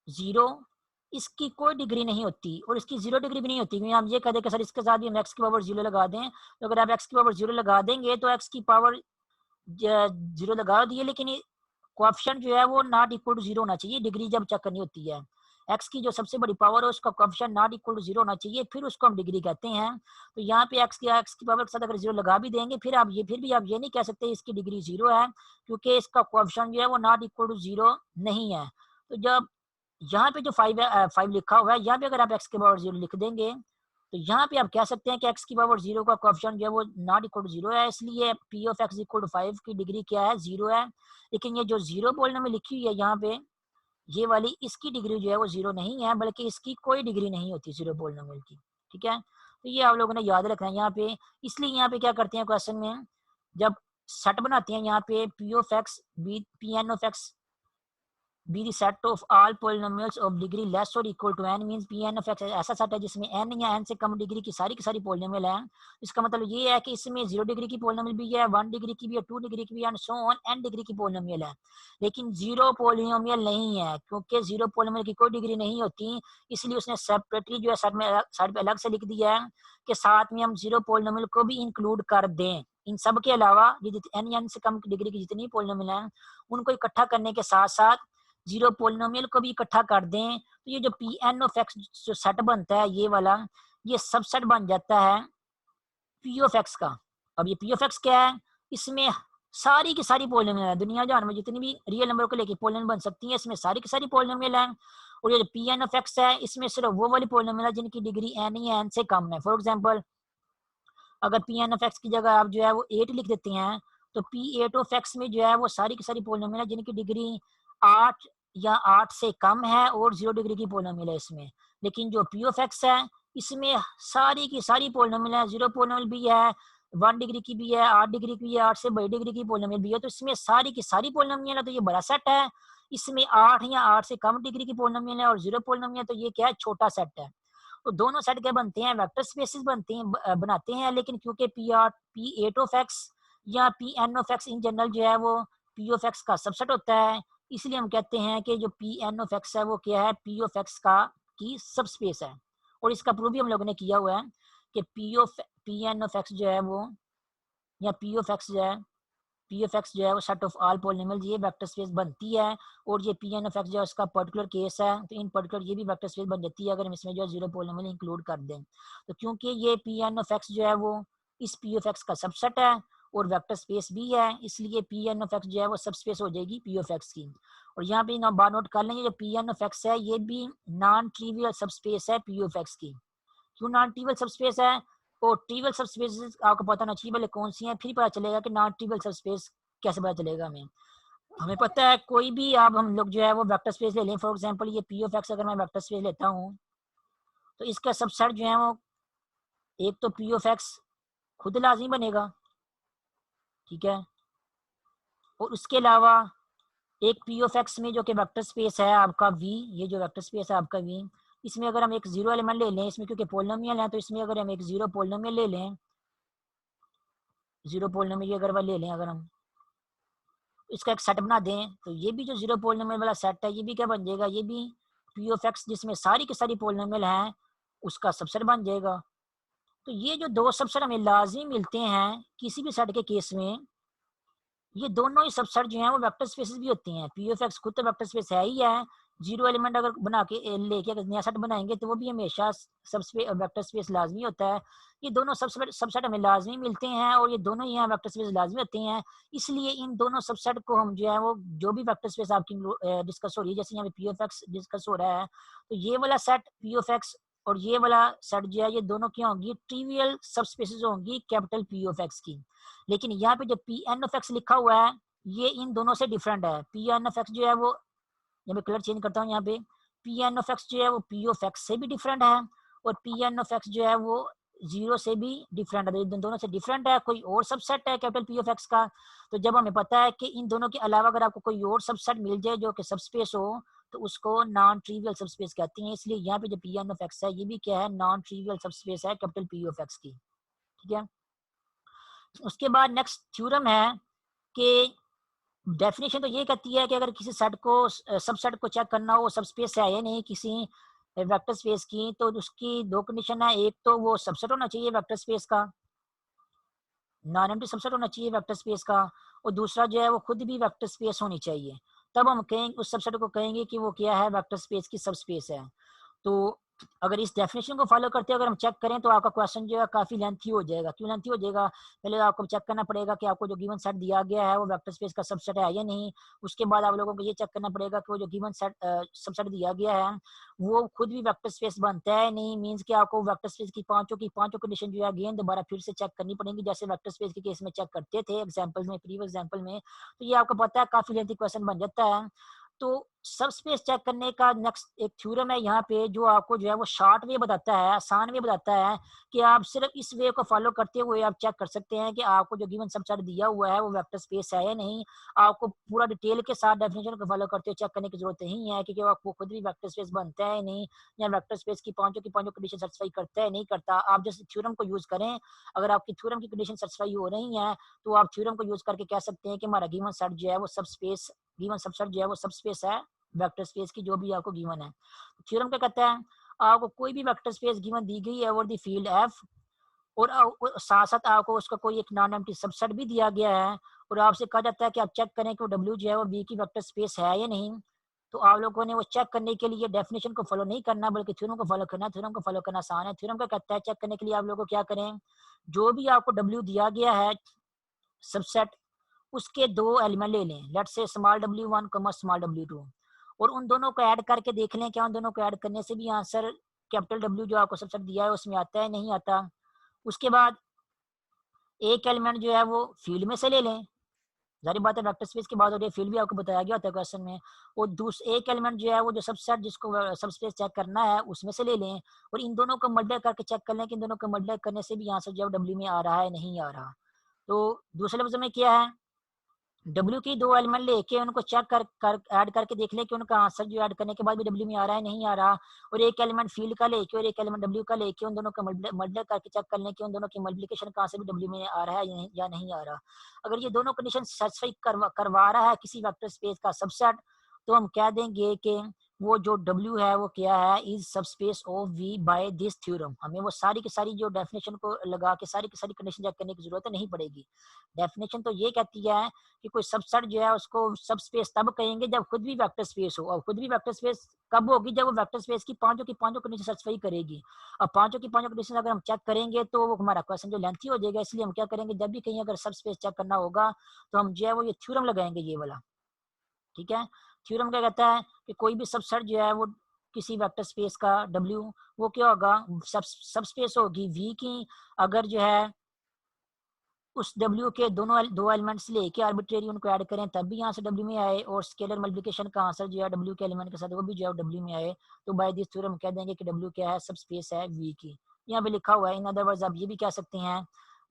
zero, इसकी कोई डिग्री नहीं होती, और इसकी जीरो डिग्री भी नहीं होती, क्योंकि हम ये कह दें कि सर इसके साथ भी हम एक्स की पावर जीरो लगा दें, तो अगर आप एक्स की पावर जीरो लगा देंगे तो एक्स की पावर जीरो लगा दिए, लेकिन कोएफिशिएंट जो है वो नॉट इक्वल टू जीरो होना चाहिए डिग्री जब चेक करनी होती है। एक्स की जो सबसे बड़ी पावर है उसका coefficient not equal to zero होना चाहिए, फिर उसको हम डिग्री कहते हैं। तो यहाँ पे एक्स की पावर के साथ अगर जीरो लगा भी देंगे, फिर भी आप ये नहीं कह सकते इसकी डिग्री जीरो है, क्योंकि इसका कोएफिशिएंट जो है वो नॉट इक्वल टू जीरो नहीं है। तो जब यहाँ पे जो 5 लिखा हुआ है, यहाँ पे अगर आप एक्स की पावर जीरो लिख देंगे, तो यहाँ पे आप कह सकते हैं कि एक्स की पावर जीरो का कोएफिशिएंट जो है वो नॉट इक्वल टू जीरो है, इसलिए P of X equal to 5 की डिग्री क्या है, जीरो है। लेकिन ये जो जीरो बोलने में लिखी हुई है यहाँ पे, ये वाली, इसकी डिग्री जो है वो जीरो नहीं है, बल्कि इसकी कोई डिग्री नहीं होती जीरो पॉलिनोमियल की, ठीक है। तो ये आप लोगों ने याद रखना है यहाँ पे। इसलिए यहाँ पे क्या करते हैं क्वेश्चन में, जब सेट बनाते हैं यहाँ पे P of X be P N of X be the set of all polynomials of degree less और equal to n means P N of X ऐसा सेट है जिसमें n या n से कम डिग्री की सारी पॉलिनोमियल है। इसका मतलब ये है कि इसमें 0 डिग्री की पॉलिनोमियल भी है, 1 डिग्री की भी है, 2 डिग्री की भी है, and so on n degree की पॉलिनोमियल है। लेकिन 0 पॉलिनोमियल नहीं है, क्योंकि 0 पॉलिनोमियल की कोई डिग्री नहीं होती, इसलिए उसने सेपरेटली जो है साइड पे अलग से लिख दिया है कि साथ में हम 0 पॉलिनोमियल को भी इंक्लूड कर दें। इन सब के अलावा ये n से कम डिग्री की जितनी पॉलिनोमियल है उनको इकट्ठा करने के साथ साथ 0 पॉलिनोमियल को भी इकट्ठा कर दें, तो ये जो पी एन ऑफ एक्स जो सेट बनता है ये वाला, ये सबसेट बन जाता है पी ऑफ एक्स का। अब ये पी ऑफ एक्स क्या है, इसमें सारी की सारी पॉलिनोमियल है, दुनिया जहान में जितनी भी रियल नंबर को लेके पॉलिनोमियल बन सकती है इसमें सारी की सारी पॉलिनोमियल है। और ये जो पी एन ऑफ एक्स है इसमें सिर्फ वो वाली पॉलिनोमियल है जिनकी डिग्री एन या एन से कम है। फॉर एग्जाम्पल अगर पी एन ऑफ एक्स की जगह आप जो है वो 8 लिख देते हैं, तो पी एट ऑफ एक्स में जो है वो सारी की सारी पॉलिनोमियल है जिनकी डिग्री 8 या 8 से कम है और 0 डिग्री की पॉलिनोमियल है इसमें। लेकिन जो पी ऑफ एक्स है इसमें सारी की सारी पॉलिनोमियल है, 0 पॉलिनोमियल भी है, 1 डिग्री की भी है, 8 डिग्री की भी है, 8 से बड़ी डिग्री की पॉलिनोमियल भी है, तो इसमें सारी की सारी पॉलिनोमियल है, तो ये बड़ा सेट है। इसमें 8 या 8 से कम डिग्री की पॉलिनोमियल है और 0 पॉलिनोमियल, तो ये क्या है, छोटा सेट है। तो दोनों सेट क्या बनते हैं, वेक्टर स्पेसेस बनते हैं, बनाते हैं। लेकिन क्योंकि पी एट ऑफ एक्स या P N of X in general जो है वो पी ऑफ एक्स का सबसेट होता है, इसलिए हम कहते हैं कि जो पी एन ऑफ एक्स है वो क्या है, पी ऑफ एक्स का की सब स्पेस है। और इसका प्रूव भी हम लोगों ने किया हुआ है कि पी एन ऑफ एक्स जो है वो, या पी ऑफ एक्स जो है, पी ऑफ एक्स जो है वो सेट ऑफ ऑल पॉलिनोमियल ये वेक्टर स्पेस बनती है। और ये पी एन ऑफ एक्स जो है उसका पर्टिकुलर केस है, तो इन पर्टिकुलर ये भी वेक्टर स्पेस बन जाती है अगर हम इसमें जो है 0 पॉलिनोमियल इंक्लूड कर दें। तो क्योंकि ये पी एन ऑफ एक्स जो है वो इस पी ऑफ एक्स का सबसेट है और वेक्टर स्पेस भी है, इसलिए पी एन ऑफ एक्स जो है वो सब स्पेस हो जाएगी पी ऑफ एक्स की। और यहाँ पे बार नोट कर लेंगे, जो पी एन ऑफ एक्स है ये भी नॉन ट्रिवियल सब स्पेस है पी ऑफ एक्स की। क्यों नॉन ट्रिवियल सब स्पेस है, और ट्रिवियल सब स्पेस आपको पता होना चाहिए पहले कौन सी है, फिर पता चलेगा कि नॉन ट्रिवियल सब स्पेस कैसे पता चलेगा हमें। हमें पता है कोई भी आप हम लोग जो है वो वेक्टर स्पेस ले लें, फॉर एग्जांपल ये पी ऑफ एक्स अगर मैं वेक्टर स्पेस लेता हूँ तो इसका सबसेट जो है वो एक तो पी ऑफ एक्स खुद लाजमी बनेगा, ठीक है, और उसके अलावा एक पी ऑफ एक्स में जो कि वेक्टर स्पेस है आपका वी, ये जो वेक्टर स्पेस है आपका वी, इसमें अगर हम एक 0 एलिमेंट ले लें, इसमें क्योंकि पोलिनोमियल है तो इसमें अगर हम एक 0 पोलिनोमियल ले लें, 0 पोलिनोमियल अगर वह ले लें, अगर हम इसका एक सेट बना दें, तो ये भी जो 0 पॉलिनोमियल वाला सेट है ये भी क्या बन जाएगा, ये भी पी ऑफ एक्स जिसमें सारी की सारी पॉलिनोमियल हैं उसका सबसेट बन जाएगा। तो ये जो दो सबसेट हमें लाजिम मिलते हैं किसी भी सेट के केस में, ये दोनों ही सबसेट जो हैं वो वेक्टर स्पेसेस भी होती हैं। पी ऑफ एक्स खुद तो वेक्टर स्पेस है ही है, 0 एलिमेंट अगर बना के लेके अगर नया सेट बनाएंगे तो वो भी हमेशा सबस्पेस वेक्टर स्पेस लाजमी होता है। ये दोनों सबसेट हमें लाजमी मिलते हैं और ये दोनों ही यहाँ वेक्टर स्पेस लाजमी होते हैं, इसलिए इन दोनों सबसेट को हम जो है वो जो भी वेक्टर स्पेस आपकी डिस्कस हो रही है, जैसे यहाँ पे पी ऑफ एक्स डिस्कस हो रहा है, तो ये वाला सेट पी ऑफ एक्स और ये वाला सेट जो है ये दोनों क्या होंगी, ट्रिवियल सबस्पेसेस होंगी कैपिटल पी ऑफ एक्स की। लेकिन यहाँ पे जो पी एन ऑफ एक्स लिखा हुआ है ये इन दोनों से डिफरेंट है। पी एन ऑफ एक्स जो है वो, यहाँ पे कलर चेंज करता हूँ, यहाँ पे पी एन ऑफ एक्स जो है वो पी ऑफ एक्स से भी डिफरेंट है और पी एन ऑफ एक्स जो है वो 0 से भी डिफरेंट है, दोनों से डिफरेंट है। कोई और सबसेट है कैपिटल पी ऑफ एक्स का, तो जब हमें पता है कि इन दोनों के अलावा अगर आपको कोई और सबसेट मिल जाए जो कि सबस्पेस हो तो उसको नॉन ट्रिवियल सबस्पेस कहते हैं। इसलिए यहाँ पे जो पी एन ऑफ एक्स है ये भी क्या है, नॉन ट्रिवियल सबस्पेस है कैपिटल पी ऑफ एक्स की, ठीक है। उसके बाद नेक्स्ट थ्योरम है कि डेफिनेशन तो ये कहती है कि अगर किसी सेट को सबसेट को चेक करना हो सबस्पेस है या नहीं किसी वेक्टर स्पेस की, तो उसकी दो कंडीशन है, एक तो वो सबसेट होना चाहिए वेक्टर स्पेस का, नॉन एम्प्टी सबसेट होना चाहिए वेक्टर स्पेस का, और दूसरा जो है वो खुद भी वेक्टर स्पेस होनी चाहिए, तब हम कहेंगे उस सबसेट को कहेंगे कि वो क्या है, वेक्टर स्पेस की सबस्पेस है। तो अगर इस डेफिनेशन को फॉलो करते अगर हम चेक करें तो आपका क्वेश्चन जो है काफी लेंथी हो जाएगा। क्यों लेंथी हो जाएगा, पहले आपको चेक करना पड़ेगा कि आपको जो गिवन सेट दिया गया है वो वेक्टर स्पेस का सबसेट है या नहीं। उसके बाद आप लोगों को ये चेक करना पड़ेगा कि वो जो गिवन सेट सबसेट दिया गया है वो खुद भी वेक्टर स्पेस बनता है नहीं, मीन्स कि आपको वेक्टर स्पेस की पांचों कंडीशन जो है अगेन दोबारा फिर से चेक करनी पड़ेगी, जैसे वेक्टर स्पेस के केस में चेक करते थे एग्जाम्पल में, प्रीवियस एग्जाम्पल में। तो ये आपको पता है काफी लेंथी क्वेश्चन बन जाता है। तो सब स्पेस चेक करने का नेक्स्ट एक थ्योरम है यहाँ पे, जो आपको जो है वो शॉर्ट वे बताता है, आसान वे बताता है कि आप सिर्फ इस वे को फॉलो करते हुए आप चेक कर सकते हैं कि आपको जो गिवन सबसेट दिया हुआ है वो वेक्टर स्पेस है या नहीं। आपको पूरा डिटेल के साथ डेफिनेशन को फॉलो करते हुए चेक करने की जरूरत नहीं है, क्योंकि आपको खुद भी वेक्टर स्पेस बनता है नहीं, या वेक्टर स्पेस की पांचों कंडीशन सेटिस्फाई करता है नहीं करता। आप जैसे थ्योरम को यूज करें, अगर आपकी थ्योरम की कंडीशन सेटिस्फाई हो रही है तो आप थ्योरम को यूज करके कह सकते हैं कि हमारा गिवन सेट जो है वो सब स्पेस, गिवन सबसेट जो है वो सब स्पेस है वेक्टर स्पेस की, जो भी आपको गिवन है। थ्योरम क्या कहता है, आपको कोई भी वेक्टर स्पेस गिवन दी गई है ओवर द फील्ड एफ, और साथ साथ आपको उसका कोई एक नॉन एम्प्टी सबसेट भी दिया गया है, और आपसे कहा जाता है कि आप चेक करें कि वो डब्ल्यू जो है वो वी की वेक्टर स्पेस है या नहीं। तो आप लोगों ने वो चेक करने के लिए डेफिनेशन को फॉलो नहीं करना, बल्कि थ्योरम को फॉलो करना। थ्योरम को फॉलो करना आसान है। थ्योरम क्या कहता है, चेक करने के लिए आप लोगों को क्या करें, जो भी आपको डब्ल्यू दिया गया है सबसेट, उसके दो एलिमेंट ले लें, let's say small w1 small w2, और उन दोनों को ऐड करके देख लें क्या उन दोनों को ऐड करने से भी आंसर कैपिटल W जो आपको सबसेट दिया है उसमें आता है नहीं आता। उसके बाद एक एलिमेंट जो है वो फील्ड में से ले लें, जारी बात है वेक्टर स्पेस की बात हो रही है, फील्ड भी आपको बताया गया होता है क्वेश्चन में। और दूसरा एक एलिमेंट जो है वो जो सबसेट जिसको सब स्पेस चेक करना है उसमें से ले लें, और इन दोनों को मल्टीप्लाई करके चेक कर लें कि इन दोनों को मल्टीप्लाई करने से भी आंसर जो है W में आ रहा है नहीं आ रहा। तो दूसरे लफ्ज में क्या है, W की दो एलिमेंट लेके उनको चेक कर ऐड करके देख ले कि उनका आंसर जो ऐड करने के बाद भी W में आ रहा है नहीं आ रहा, और एक एलिमेंट फील्ड का लेके और एक एलिमेंट W का लेके उन दोनों का मल्टीप्लाई करके चेक कर लें कि उन दोनों की मल्टीप्लिकेशन का आंसर भी W में आ रहा है या नहीं आ रहा। अगर ये दोनों कंडीशन सेटिस्फाई करवा रहा है किसी वेक्टर स्पेस का सबसेट, तो हम कह देंगे कि वो जो W है वो क्या है, is subspace of V by this theorem. हमें वो सारी की सारी जो डेफिनेशन को लगा के सारी की सारी कंडीशन चेक करने की जरूरत नहीं पड़ेगी। डेफिनेशन तो ये कहती है कि कोई सबसेट जो है उसको सब स्पेस तब कहेंगे जब खुद भी वेक्टर स्पेस हो, और खुद भी वेक्टर स्पेस कब होगी, जब वो वेक्टर स्पेस की पांचों कंडीशन सेटिस्फाई करेगी। अब पांचों की पांचों कंडीशन अगर हम चेक करेंगे तो वो हमारा क्वेश्चन जो लेंथी हो जाएगा, इसलिए हम क्या करेंगे, जब भी कहीं अगर सब स्पेस चेक करना होगा तो हम जो है वो ये थ्योरम लगाएंगे, ये वाला। ठीक है, थ्योरम क्या कहता है कि कोई भी सबसेट जो है वो किसी वेक्टर स्पेस का W, वो क्या होगा, सब स्पेस होगी V की, अगर जो है उस W के दो एलिमेंट्स लेके आर्बिट्रेरी उनको ऐड करें तब भी यहाँ से W में आए, और स्केलर मल्टीप्लिकेशन का आंसर जो है W के एलिमेंट के साथ वो भी जो है W में आए, तो बाय दिस थ्योरम कह देंगे कि W क्या है, सब स्पेस है V की। यहाँ पे लिखा हुआ है, इन अदर वर्ड्स आप ये भी कह सकते हैं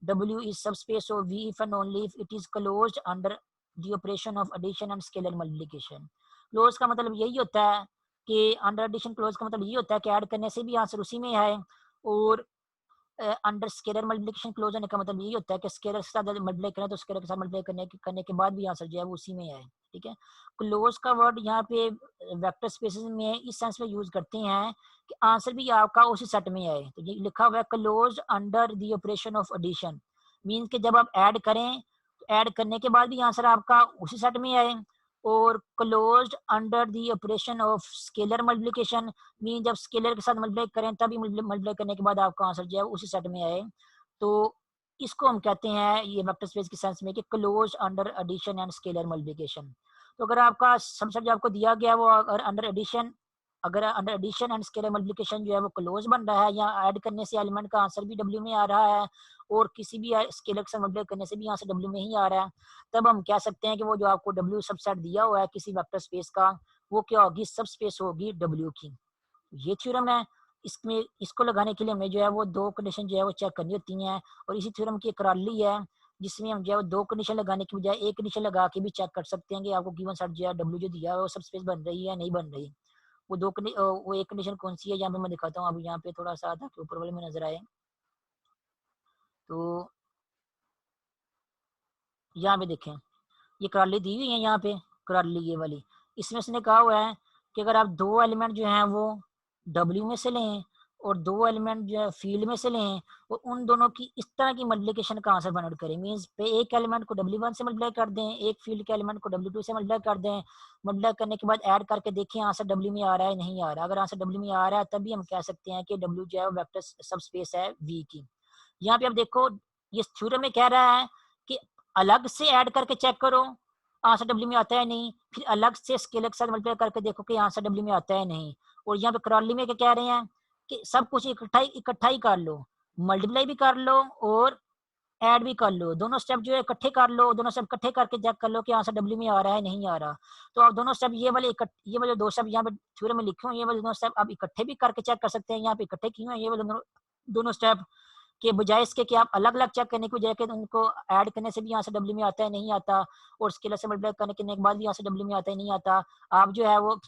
W is subspace of V if and only if it is closed under the operation of addition and scalar multiplication। Close का मतलब यही होता है कि अंडर एडिशन, क्लोज का मतलब यही होता है कि ऐड करने से भी आंसर उसी में आए, और अंडर स्केलर मल्टीप्लिकेशन क्लोज होने का मतलब यही होता है कि स्केलर के साथ मल्टीप्लाई करें तो स्केलर के साथ मल्टीप्लाई करने के बाद भी आंसर जो है वो उसी में आए। ठीक है, क्लोज का वर्ड यहाँ पे वेक्टर स्पेसेस में इस सेंस में यूज करते हैं कि आंसर भी आपका उसी सेट में आए। तो ये लिखा हुआ है closed under the operation of addition, means कि जब आप ऐड करें तो ऐड करने के बाद भी आंसर आपका उसी सेट में आए, और closed under the operation of scalar multiplication, mean जब स्केलर के साथ मल्टीप्लाई करें तभी मल्टीप्लाई करने के बाद आपका आंसर जो है उसी सेट में आए। तो इसको हम कहते हैं ये वेक्टर स्पेस के सेंस में कि close under addition and scalar multiplication. तो अगर आपका सबसेट जो आपको दिया गया वो अगर under addition and scalar multiplication जो है वो क्लोज बन रहा है, या ऐड करने से एलिमेंट का आंसर भी W में आ रहा है, और किसी भी स्केलर के साथ मल्टीप्लाई करने से भी आंसर W में ही आ रहा है, तब हम कह सकते हैं कि वो जो आपको W सबसेट दिया हुआ है किसी वेक्टर स्पेस का, वो क्या होगी, सब स्पेस होगी W की। ये थ्योरम है, इसमें इसको लगाने के लिए हमें जो है वो दो कंडीशन जो है वो चेक करनी होती हैं, और इसी थ्योरम की एक करारली है जिसमें हम जो है वो दो कंडीशन लगाने की बजाय एक कंडीशन लगा के भी चेक कर सकते हैं कि आपको गिवन सेट जो है W जो दिया है वो सब स्पेस बन रही है या नहीं बन रही। वो एक कंडीशन कौन सी है, यहाँ पे मैं दिखाता हूँ। अभी यहाँ पे थोड़ा सा ताकि ऊपर वाले में नजर आए, तो यहाँ पे देखें ये करारली दी हुई है, यहाँ पे करारली ये वाली, इसमें इसने कहा हुआ है कि अगर आप दो एलिमेंट जो हैं वो W में से लें और दो एलिमेंट जो है फील्ड में से लें, और उन दोनों की इस तरह की मल्टीप्लिकेशन का आंसर फाइंड आउट करें, मींस पे एक एलिमेंट को W1 से मल्टीप्लाई कर दें, एक फील्ड के एलिमेंट को W2 से मल्टीप्लाई कर दें, मल्टीप्लाई करने के बाद ऐड करके देखें आंसर W में आ रहा है नहीं आ रहा। अगर आंसर W में आ रहा है तभी हम कह सकते हैं कि W जो है वेक्टर सब स्पेस है V की। यहाँ पे आप देखो ये थ्योरम में कह रहा है कि अलग से ऐड करके चेक करो आंसर W में आता है नहीं, फिर अलग से स्केलर के साथ मल्टीप्लाई करके देखो कि आंसर W में आता है नहीं। और यहाँ पे क्रॉली में क्या कह रहे हैं कि सब कुछ इकट्ठा ही कर लो, मल्टीप्लाई भी कर लो और ऐड भी कर लो, दोनों स्टेप जो है इकट्ठे कर लो, दोनों स्टेप इकट्ठे करके चेक कर लो कि आंसर डब्ल्यू में आ रहा है नहीं आ रहा। तो आप दोनों स्टेप ये वाले दो स्टेप यहाँ पे थ्योरम में लिखे हुए हैं, ये वाले दोनों स्टेप आप इकट्ठे भी करके चेक कर सकते हैं, यहाँ पे इकट्ठे किए हैं ये वाले दोनों स्टेप के बजाय इसके कि आप अलग अलग चेक करने की बजाय कि उनको ऐड करने से भी यहाँ से डब्ल्यू में आता है नहीं आता, और स्केलर से मल्टीप्लाई करने के बाद भी यहाँ से डब्ल्यू में आता है नहीं आता। आप जो है वो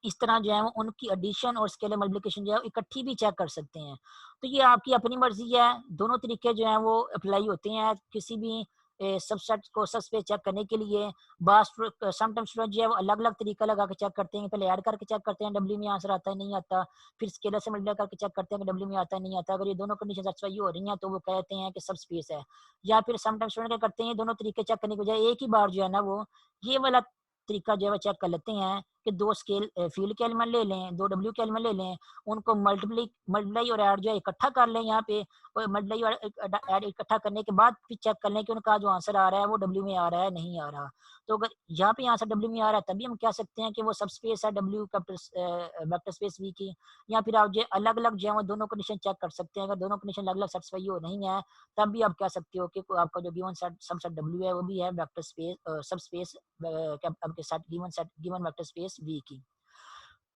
इस तरह जो है वो उनकी एडिशन और स्केलर मल्टीप्लिकेशन जो है इकट्ठी भी चेक कर सकते हैं। तो ये आपकी अपनी मर्जी है, दोनों तरीके जो हैं वो अप्लाई होते हैं किसी भी सबसेट को सबस्पेस चेक करने के लिए। समटाइम्स स्टूडेंट जो है वो अलग अलग तरीका लगा के चेक करते हैं, पहले ऐड करके चेक करते हैं डब्ल्यू में आंसर आता है नहीं आता, फिर स्केलर से मल्टीप्लाई करके चेक करते हैं कि डब्ल्यू में आता है नहीं आता। अगर ये दोनों कंडीशन सेटिस्फाई हो रही हैं तो वो कहते हैं कि सब स्पेस है। या फिर समटाइम्स स्टूडेंट क्या करते हैं, दोनों तरीके चेक करने के बजाय एक ही बार जो है ना वो ये वाला तरीका जो है वो चेक कर लेते हैं कि दो स्केल फील्ड के एलिमेंट ले लें, दो डब्ल्यू के एलिमेंट ले लें, उनको मल्टीप्लाई और ऐड जो है इकट्ठा कर लें यहाँ पे, और मल्टीप्लाई और ऐड इकट्ठा करने के बाद फिर चेक कर लें कि उनका जो आंसर आ रहा है वो डब्ल्यू में आ रहा है नहीं आ रहा। तो अगर यहाँ पे आंसर डब्ल्यू में आ रहा है तभी हम कह सकते हैं कि वो सब स्पेस है डब्ल्यू वेक्टर स्पेस वी की। या फिर आप जो अलग अलग जो है वो दोनों कंडीशन चेक कर सकते हैं, अगर दोनों कंडीशन अलग अलग सेटिस्फाई हो नहीं है तब भी आप कह सकते हो कि आपका जो गिवन सबसेट डब्ल्यू है वो भी है वेक्टर स्पेस सब स्पेस आपके साथ गिवन वेक्टर स्पेस वी की।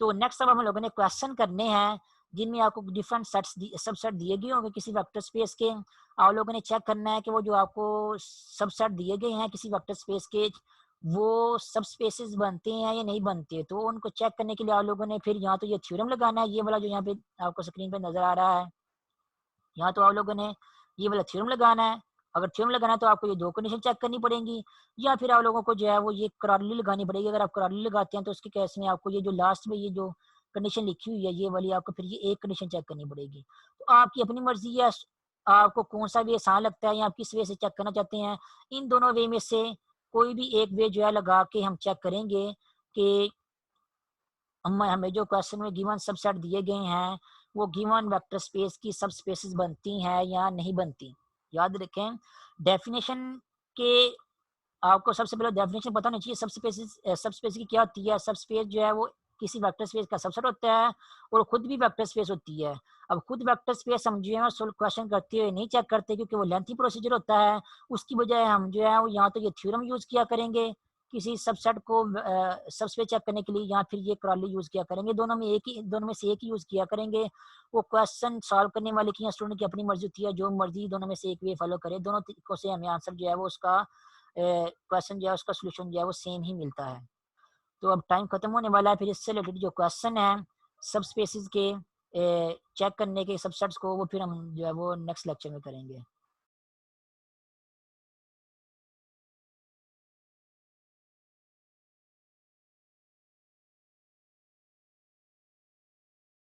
तो नेक्स्ट अब हम लोगों ने क्वेश्चन करने हैं जिनमें आपको डिफरेंट सबसेट दिए गए होंगे किसी वेक्टर स्पेस के। आप लोगों ने चेक करना है कि वो जो आपको सबसेट दिए गए हैं किसी वेक्टर स्पेस के वो सब स्पेसेस बनते हैं या नहीं बनते। तो उनको चेक करने के लिए आप लोगों ने फिर यहाँ तो ये थ्योरम लगाना है, ये वाला जो यहाँ पे आपको स्क्रीन पे नजर आ रहा है, यहाँ तो आप लोगों ने ये वाला थ्योरम लगाना है। अगर थ्योरम लगाना है तो आपको ये दो कंडीशन चेक करनी पड़ेंगी, या फिर आप लोगों को जो है वो ये करारली लगानी पड़ेगी। अगर आप करारली लगाते हैं तो उसके केस में आपको ये जो लास्ट में ये जो कंडीशन लिखी हुई है ये वाली आपको फिर ये एक कंडीशन चेक करनी पड़ेगी। तो आपकी अपनी मर्जी है, आपको कौन सा वे आसान लगता है या आप किस वे से चेक करना चाहते हैं। इन दोनों वे में से कोई भी एक वे जो है लगा के हम चेक करेंगे कि हमें जो क्वेश्चन में गिवन सबसेट दिए गए हैं वो गिवन वेक्टर स्पेस की सब स्पेसेस बनती हैं या नहीं बनती। याद रखें डेफिनेशन के, आपको सबसे पहले डेफिनेशन पता होनी चाहिए सब स्पेस की क्या होती है। सब स्पेस जो है वो किसी वेक्टर स्पेस का सबसेट होता है और खुद भी वेक्टर स्पेस होती है। अब खुद वेक्टर स्पेस हम जो है सोल्व क्वेश्चन करते हुए नहीं चेक करते क्योंकि वो लेंथी प्रोसीजर होता है। उसकी बजाय हम जो है वो यहाँ तो ये थ्योरम यूज किया करेंगे किसी सबसेट को सबस्पेस चेक करने के लिए, या फिर ये क्रॉली यूज किया करेंगे। दोनों में से एक ही यूज किया करेंगे। वो क्वेश्चन सॉल्व करने वाले की या स्टूडेंट की अपनी मर्जी होती है, जो मर्जी दोनों में से एक वे फॉलो करे, दोनों तरीकों से हमें आंसर जो है वो उसका क्वेश्चन जो है उसका सोल्यूशन जो है वो सेम ही मिलता है। तो अब टाइम खत्म होने वाला है, फिर इससे रिलेटेड जो क्वेश्चन है सब स्पेसिस के चेक करने के सबसेट्स को वो फिर हम जो है वो नेक्स्ट लेक्चर में करेंगे।